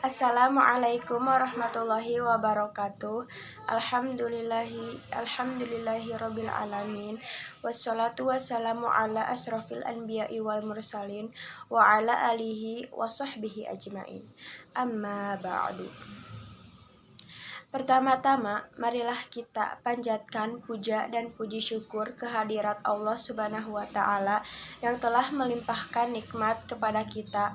Assalamualaikum warahmatullahi wabarakatuh. Alhamdulillahi rabbil alamin. Wassalatu wassalamu ala asrofil anbiya'i wal mursalin wa ala alihi wa sahbihi ajmain. Amma ba'du. Pertama-tama, marilah kita panjatkan puja dan puji syukur kehadirat Allah Subhanahu wa Ta'ala yang telah melimpahkan nikmat kepada kita.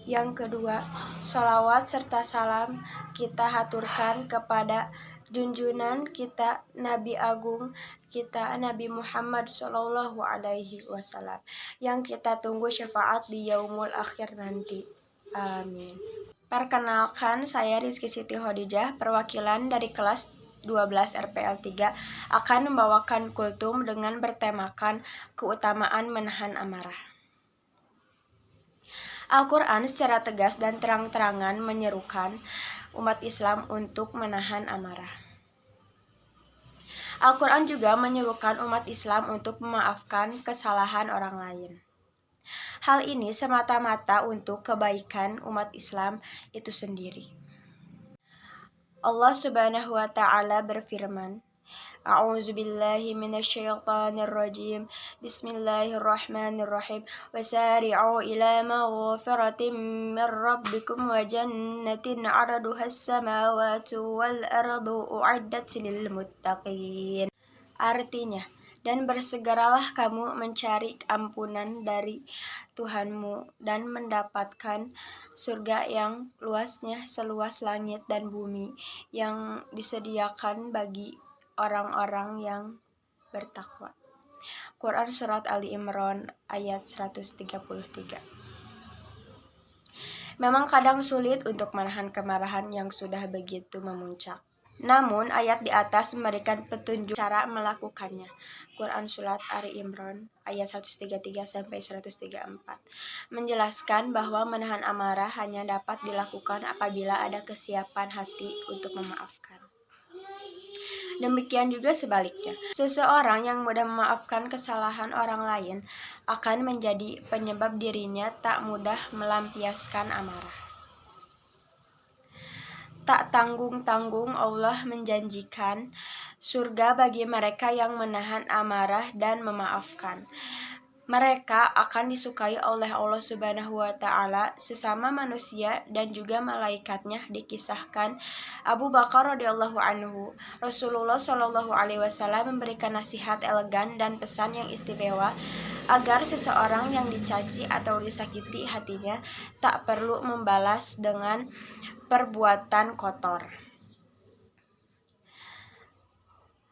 Yang kedua, sholawat serta salam kita haturkan kepada junjungan kita Nabi Agung kita Nabi Muhammad Shallallahu Alaihi Wasallam yang kita tunggu syafaat di yaumul akhir nanti. Amin. Perkenalkan, saya Rizky Siti Khadijah, perwakilan dari kelas 12 RPL 3 akan membawakan kultum dengan bertemakan keutamaan menahan amarah. Al-Quran secara tegas dan terang-terangan menyerukan umat Islam untuk menahan amarah. Al-Quran juga menyerukan umat Islam untuk memaafkan kesalahan orang lain. Hal ini semata-mata untuk kebaikan umat Islam itu sendiri. Allah Subhanahu wa Ta'ala berfirman, A'udzu billahi minasyaitonir rajim. Bismillahirrahmanirrahim. Wasari'u ila maghfiratin min rabbikum wa jannatin 'arduhas samawati wal ardu u'iddat lil muttaqin. Artinya, dan bersegeralah kamu mencari ampunan dari Tuhanmu dan mendapatkan surga yang luasnya seluas langit dan bumi yang disediakan bagi orang-orang yang bertakwa. Quran Surat Ali Imran ayat 133. Memang kadang sulit untuk menahan kemarahan yang sudah begitu memuncak. Namun ayat di atas memberikan petunjuk cara melakukannya. Quran Surat Ali Imran ayat 133-134 menjelaskan bahwa menahan amarah hanya dapat dilakukan apabila ada kesiapan hati untuk memaafkan. Demikian juga sebaliknya, seseorang yang mudah memaafkan kesalahan orang lain akan menjadi penyebab dirinya tak mudah melampiaskan amarah. Tak tanggung-tanggung Allah menjanjikan surga bagi mereka yang menahan amarah dan memaafkan. Mereka akan disukai oleh Allah Subhanahu wa Ta'ala, sesama manusia dan juga malaikatnya. Dikisahkan Abu Bakar radhiyallahu anhu, Rasulullah Shallallahu alaihi wasallam memberikan nasihat elegan dan pesan yang istimewa agar seseorang yang dicaci atau disakiti hatinya tak perlu membalas dengan perbuatan kotor.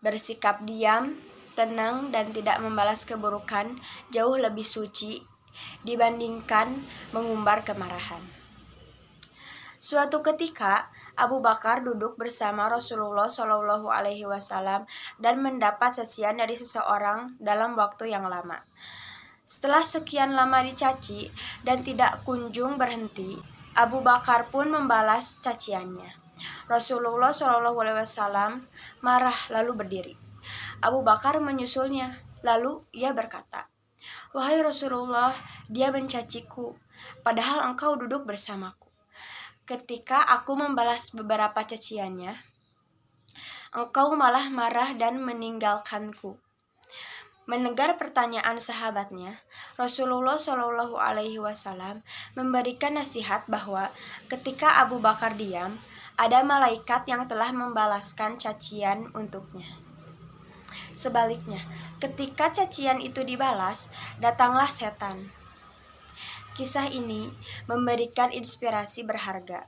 Bersikap diam, tenang, dan tidak membalas keburukan jauh lebih suci dibandingkan mengumbar kemarahan. Suatu ketika, Abu Bakar duduk bersama Rasulullah Shallallahu Alaihi Wasallam dan mendapat cacian dari seseorang dalam waktu yang lama. Setelah sekian lama dicaci dan tidak kunjung berhenti, Abu Bakar pun membalas caciannya. Rasulullah Shallallahu Alaihi Wasallam marah lalu berdiri. Abu Bakar menyusulnya. Lalu ia berkata, "Wahai Rasulullah, dia mencaciku, padahal engkau duduk bersamaku. Ketika aku membalas beberapa caciannya, engkau malah marah dan meninggalkanku." Mendengar pertanyaan sahabatnya, Rasulullah Shallallahu Alaihi Wasallam memberikan nasihat bahwa ketika Abu Bakar diam, ada malaikat yang telah membalaskan cacian untuknya. Sebaliknya, ketika cacian itu dibalas, datanglah setan. Kisah ini memberikan inspirasi berharga,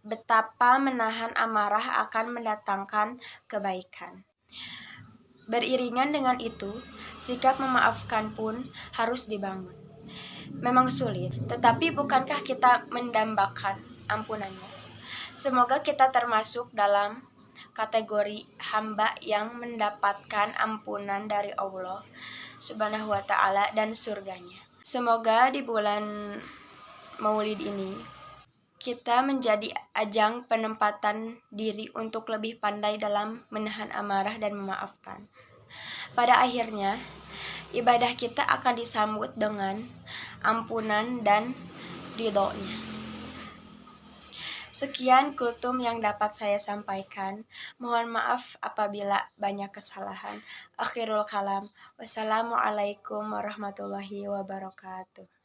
betapa menahan amarah akan mendatangkan kebaikan. Beriringan dengan itu, sikap memaafkan pun harus dibangun. Memang sulit, tetapi bukankah kita mendambakan ampunannya? Semoga kita termasuk dalam kategori hamba yang mendapatkan ampunan dari Allah Subhanahu wa Ta'ala dan surganya. Semoga di bulan Maulid ini kita menjadi ajang penempatan diri untuk lebih pandai dalam menahan amarah dan memaafkan. Pada akhirnya, ibadah kita akan disambut dengan ampunan dan ridhonya. Sekian kultum yang dapat saya sampaikan. Mohon maaf apabila banyak kesalahan. Akhirul kalam. Wassalamualaikum warahmatullahi wabarakatuh.